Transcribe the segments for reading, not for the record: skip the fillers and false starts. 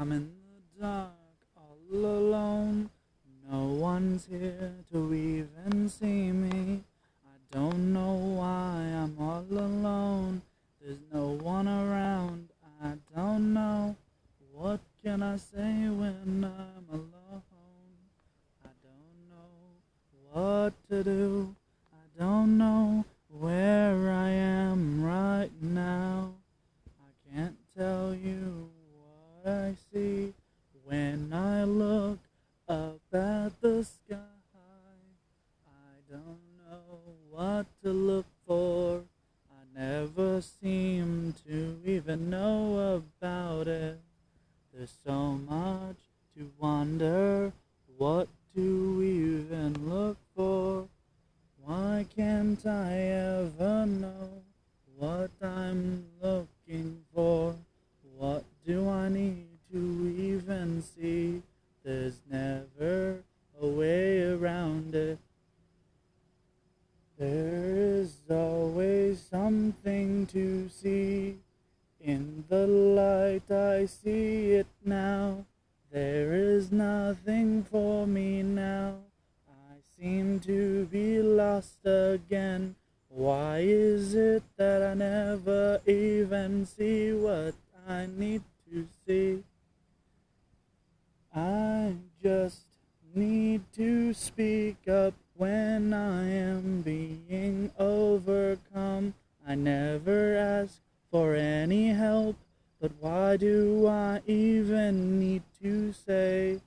I'm in the dark, all alone. No one's here to even see me. I don't know why I'm all alone. There's no one around. I don't know. What can I say when I'm alone? I don't know what to do. I don't know where I am right now. I can't tell you what I see when I look up at the sky. I don't know what to look for. I never seem to even know about it. There's so much to wonder, what to even look for. Why can't I ever know what I'm looking for? What do I need to even see? There's never a way around it. There is always something to see. In the light I see it now. There is nothing for me now. I seem to be lost again. Why is it that I never even see what I need to see? I just need to speak up when I am being overcome. I never ask for any help, but why do I even need to say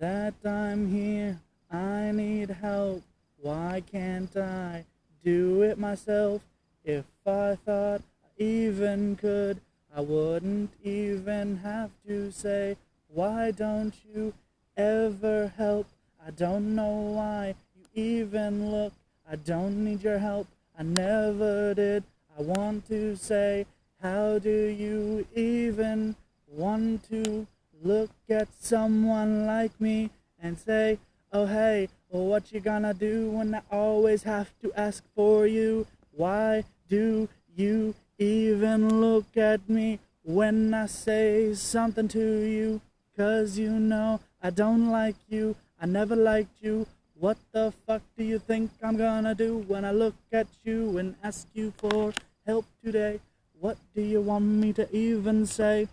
that I'm here? I need help. Why can't I do it myself? If I thought I even could, I wouldn't even have to say, why don't you ever help? I don't know why you even look. I don't need your help. I never did. I want to say, how do you even want to look at someone like me and say, oh hey, well, what you gonna do when I always have to ask for you? Why do you even look at me when I say something to you? 'Cause you know I don't like you, I never liked you. What the fuck do you think I'm gonna do when I look at you and ask you for help today? What do you want me to even say?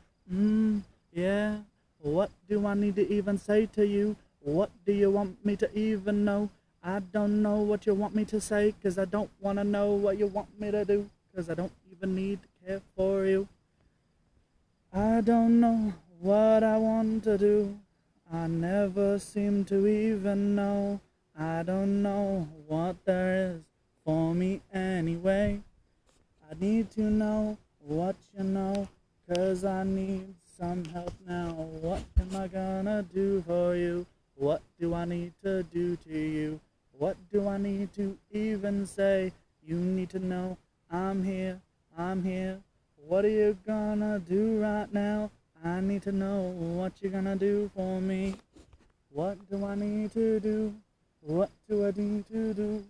Yeah. What do I need to even say to you? What do you want me to even know? I don't know what you want me to say, 'cause I don't wanna know what you want me to do, 'cause I don't even need to care for you. I don't know what I want to do. I never seem to even know. I don't know what there is for me anyway. I need to know what you know, 'cause I need some help now. What am I gonna do for you? What do I need to do to you? What do I need to even say? You need to know I'm here, I'm here. What are you gonna do right now? I need to know what you're gonna do for me. What do I need to do? What do I need to do?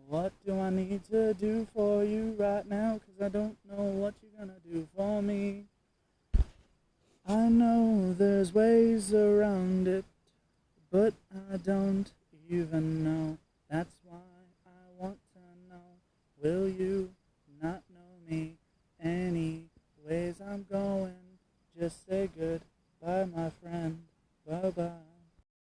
What do I need to do for you right now? 'Cause I don't know what you're gonna do for me. I know there's ways around it, but I don't even know. That's why I want to know. Will you not know me? Any ways I'm going, just say goodbye, my friend. Bye-bye.